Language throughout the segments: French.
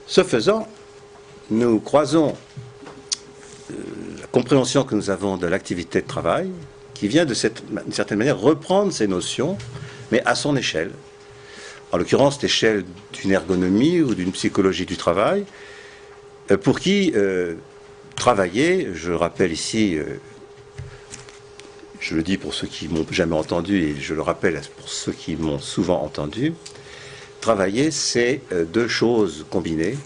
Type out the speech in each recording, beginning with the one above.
Ce faisant, nous croisons la compréhension que nous avons de l'activité de travail, qui vient d'une certaine manière reprendre ces notions, mais à son échelle. En l'occurrence, l'échelle d'une ergonomie ou d'une psychologie du travail, pour qui travailler, je rappelle ici, je le dis pour ceux qui m'ont jamais entendu et je le rappelle pour ceux qui m'ont souvent entendu, travailler, c'est deux choses combinées.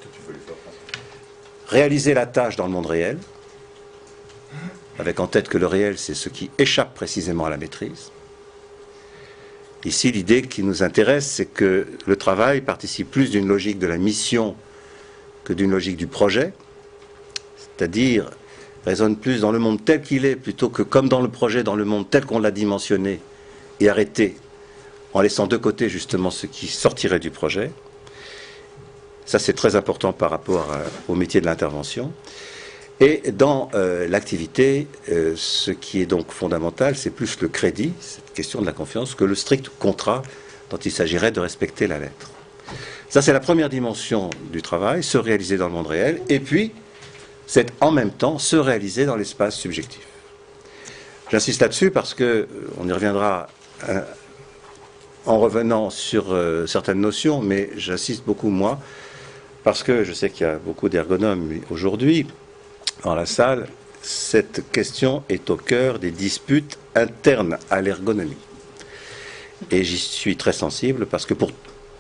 Réaliser la tâche dans le monde réel, avec en tête que le réel, c'est ce qui échappe précisément à la maîtrise. Ici, l'idée qui nous intéresse, c'est que le travail participe plus d'une logique de la mission que d'une logique du projet, c'est-à-dire résonne plus dans le monde tel qu'il est, plutôt que comme dans le projet, dans le monde tel qu'on l'a dimensionné et arrêté, en laissant de côté justement ce qui sortirait du projet. Ça, c'est très important par rapport au métier de l'intervention. Et dans l'activité, ce qui est donc fondamental, c'est plus le crédit, cette question de la confiance, que le strict contrat dont il s'agirait de respecter la lettre. Ça, c'est la première dimension du travail, se réaliser dans le monde réel, et puis, c'est en même temps se réaliser dans l'espace subjectif. J'insiste là-dessus parce qu'on y reviendra en revenant sur certaines notions, mais j'insiste beaucoup, moi, parce que je sais qu'il y a beaucoup d'ergonomes aujourd'hui dans la salle. Cette question est au cœur des disputes internes à l'ergonomie. Et j'y suis très sensible parce que pour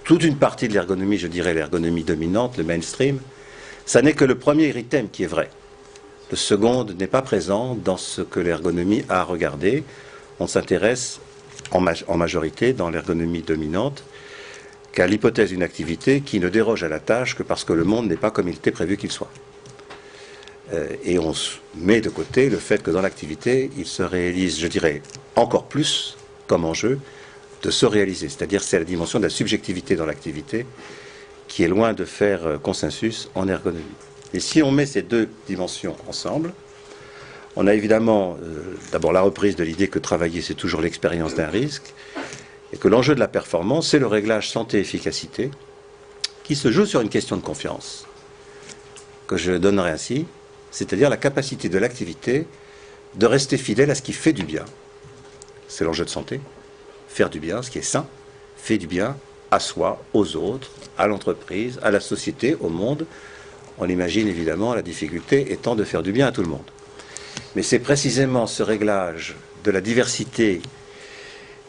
toute une partie de l'ergonomie, je dirais l'ergonomie dominante, le mainstream, ça n'est que le premier item qui est vrai. Le second n'est pas présent dans ce que l'ergonomie a à regarder. On s'intéresse en majorité dans l'ergonomie dominante qu'à l'hypothèse d'une activité qui ne déroge à la tâche que parce que le monde n'est pas comme il était prévu qu'il soit. Et on met de côté le fait que dans l'activité, il se réalise, je dirais, encore plus comme enjeu de se réaliser. C'est-à-dire c'est la dimension de la subjectivité dans l'activité qui est loin de faire consensus en ergonomie. Et si on met ces deux dimensions ensemble, on a évidemment d'abord la reprise de l'idée que travailler, c'est toujours l'expérience d'un risque, et que l'enjeu de la performance, c'est le réglage santé-efficacité, qui se joue sur une question de confiance, que je donnerai ainsi, c'est-à-dire la capacité de l'activité de rester fidèle à ce qui fait du bien. C'est l'enjeu de santé. Faire du bien, ce qui est sain, fait du bien à soi, aux autres, à l'entreprise, à la société, au monde. On imagine évidemment la difficulté étant de faire du bien à tout le monde. Mais c'est précisément ce réglage de la diversité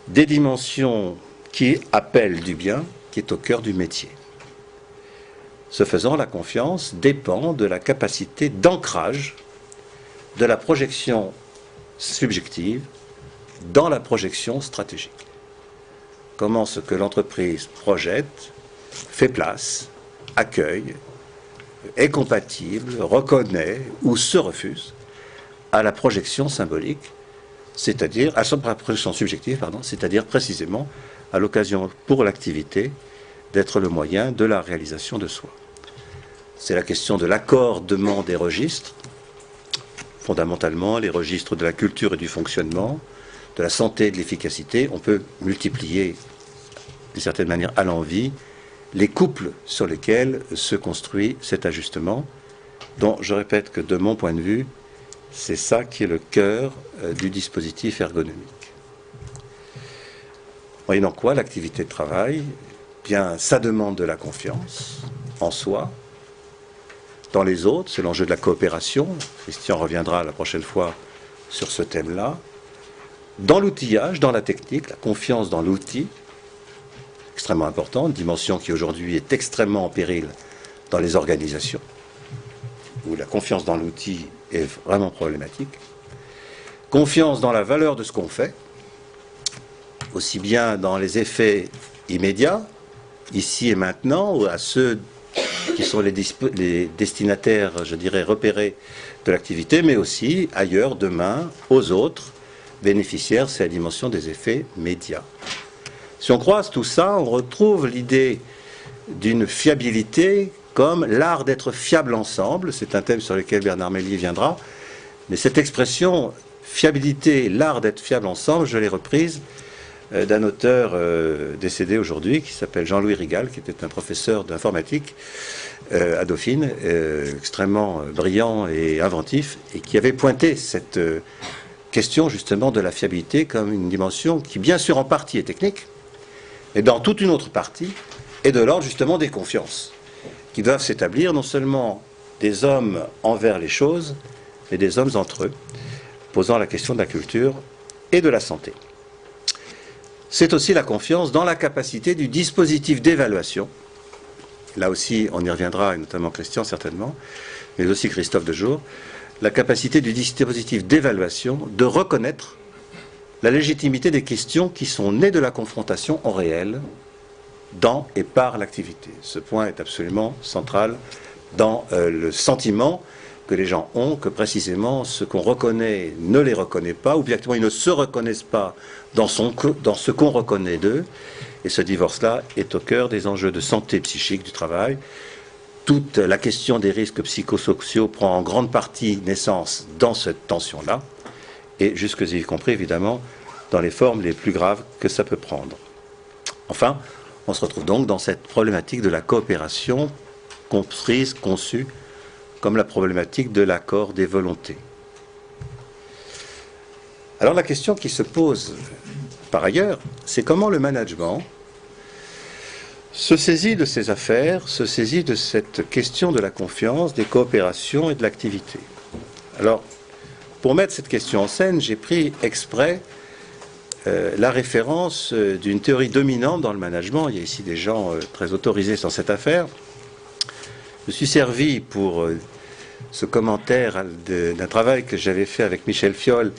des dimensions qui appellent du bien qui est au cœur du métier. Ce faisant, la confiance dépend de la capacité d'ancrage de la projection subjective dans la projection stratégique. Comment ce que l'entreprise projette, fait place, accueille, est compatible, reconnaît ou se refuse à la projection symbolique, c'est-à-dire à la projection subjective, c'est-à-dire précisément à l'occasion pour l'activité d'être le moyen de la réalisation de soi. C'est la question de l'accordement des registres, fondamentalement les registres de la culture et du fonctionnement, de la santé et de l'efficacité. On peut multiplier, d'une certaine manière à l'envi, les couples sur lesquels se construit cet ajustement, dont je répète que de mon point de vue, c'est ça qui est le cœur du dispositif ergonomique. Moyennant quoi, l'activité de travail, bien, ça demande de la confiance en soi, dans les autres, c'est l'enjeu de la coopération. Christian reviendra la prochaine fois sur ce thème-là. Dans l'outillage, dans la technique, la confiance dans l'outil, extrêmement important, une dimension qui aujourd'hui est extrêmement en péril dans les organisations, où la confiance dans l'outil est vraiment problématique. Confiance dans la valeur de ce qu'on fait, aussi bien dans les effets immédiats, ici et maintenant, ou à ceux qui sont les destinataires, je dirais, repérés de l'activité, mais aussi ailleurs, demain, aux autres bénéficiaires, c'est la dimension des effets médias. Si on croise tout ça, on retrouve l'idée d'une fiabilité comme l'art d'être fiable ensemble. C'est un thème sur lequel Bernard Mélier viendra. Mais cette expression fiabilité, l'art d'être fiable ensemble, je l'ai reprise d'un auteur décédé aujourd'hui qui s'appelle Jean-Louis Rigal, qui était un professeur d'informatique à Dauphine, extrêmement brillant et inventif, et qui avait pointé cette question justement de la fiabilité comme une dimension qui bien sûr en partie est technique, mais dans toute une autre partie est de l'ordre justement des confiances, qui doivent s'établir non seulement des hommes envers les choses, mais des hommes entre eux, posant la question de la culture et de la santé. C'est aussi la confiance dans la capacité du dispositif d'évaluation. Là aussi, on y reviendra, et notamment Christian certainement, mais aussi Christophe Dejour, la capacité du dispositif d'évaluation de reconnaître la légitimité des questions qui sont nées de la confrontation en réel, dans et par l'activité. Ce point est absolument central dans le sentiment que les gens ont, que précisément ce qu'on reconnaît ne les reconnaît pas, ou bien ils ne se reconnaissent pas dans ce qu'on reconnaît d'eux. Et ce divorce-là est au cœur des enjeux de santé psychique du travail. Toute la question des risques psychosociaux prend en grande partie naissance dans cette tension-là, et jusque-y compris évidemment dans les formes les plus graves que ça peut prendre. Enfin, on se retrouve donc dans cette problématique de la coopération comprise, conçue comme la problématique de l'accord des volontés. Alors la question qui se pose par ailleurs, c'est comment le management se saisit de ces affaires, se saisit de cette question de la confiance, des coopérations et de l'activité. Alors, pour mettre cette question en scène, j'ai pris exprès la référence d'une théorie dominante dans le management. Il y a ici des gens très autorisés sur cette affaire. Je me suis servi pour ce commentaire d'un travail que j'avais fait avec Michel Fiol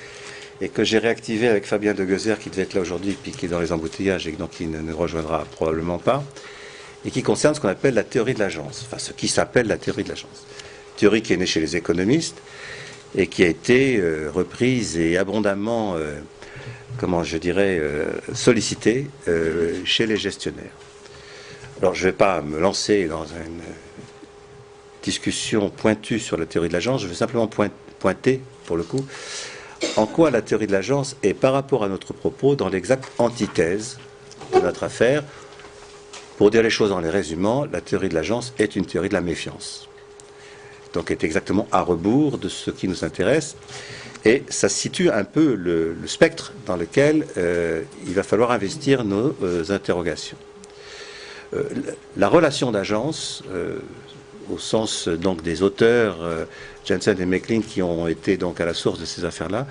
et que j'ai réactivé avec Fabien de Gueuzer, qui devait être là aujourd'hui, puis qui est dans les embouteillages et donc qui ne nous rejoindra probablement pas, et qui concerne ce qu'on appelle la théorie de l'agence, enfin ce qui s'appelle la théorie de l'agence. Théorie qui est née chez les économistes et qui a été reprise et abondamment, sollicitée chez les gestionnaires. Alors je ne vais pas me lancer dans une discussion pointue sur la théorie de l'agence, je vais simplement pointer, pour le coup, en quoi la théorie de l'agence est, par rapport à notre propos, dans l'exacte antithèse de notre affaire. Pour dire les choses en les résumant, la théorie de l'agence est une théorie de la méfiance. Donc est exactement à rebours de ce qui nous intéresse. Et ça situe un peu le spectre dans lequel il va falloir investir nos interrogations. La relation d'agence, au sens donc des auteurs Jensen et Meklin qui ont été donc à la source de ces affaires-là,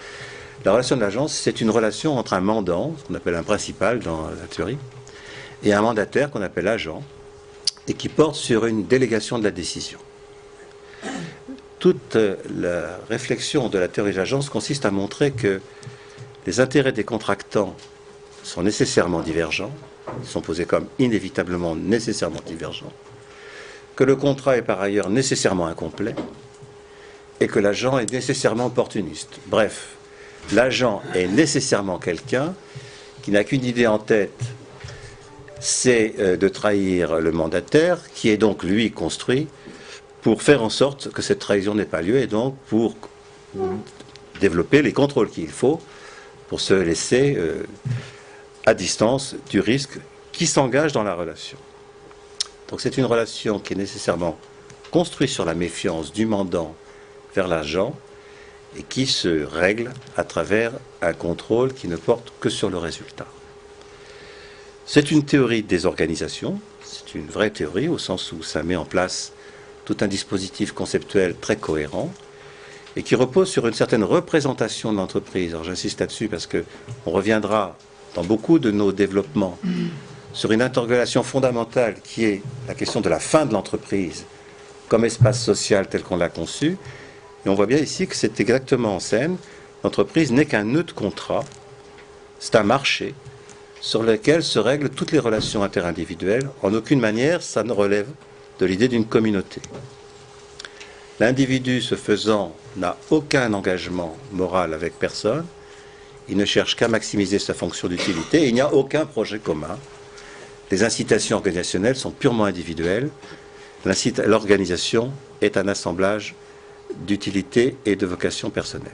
la relation de l'agence, c'est une relation entre un mandant, ce qu'on appelle un principal dans la théorie, et un mandataire qu'on appelle agent, et qui porte sur une délégation de la décision. Toute la réflexion de la théorie de l'agence consiste à montrer que les intérêts des contractants sont nécessairement divergents, ils sont posés comme inévitablement nécessairement divergents, que le contrat est par ailleurs nécessairement incomplet, et que l'agent est nécessairement opportuniste. Bref, l'agent est nécessairement quelqu'un qui n'a qu'une idée en tête, c'est de trahir le mandataire, qui est donc lui construit pour faire en sorte que cette trahison n'ait pas lieu, et donc pour développer les contrôles qu'il faut pour se laisser à distance du risque qui s'engage dans la relation. Donc c'est une relation qui est nécessairement construite sur la méfiance du mandant vers l'agent et qui se règle à travers un contrôle qui ne porte que sur le résultat. C'est une théorie des organisations, c'est une vraie théorie au sens où ça met en place tout un dispositif conceptuel très cohérent et qui repose sur une certaine représentation de l'entreprise. Alors j'insiste là-dessus parce qu'on reviendra dans beaucoup de nos développements sur une interrogation fondamentale qui est la question de la fin de l'entreprise comme espace social tel qu'on l'a conçu. Et on voit bien ici que c'est exactement en scène. L'entreprise n'est qu'un nœud de contrat, c'est un marché sur lequel se règlent toutes les relations interindividuelles. En aucune manière, ça ne relève de l'idée d'une communauté. L'individu, ce faisant, n'a aucun engagement moral avec personne. Il ne cherche qu'à maximiser sa fonction d'utilité. Il n'y a aucun projet commun. Les incitations organisationnelles sont purement individuelles. L'organisation est un assemblage d'utilité et de vocation personnelle.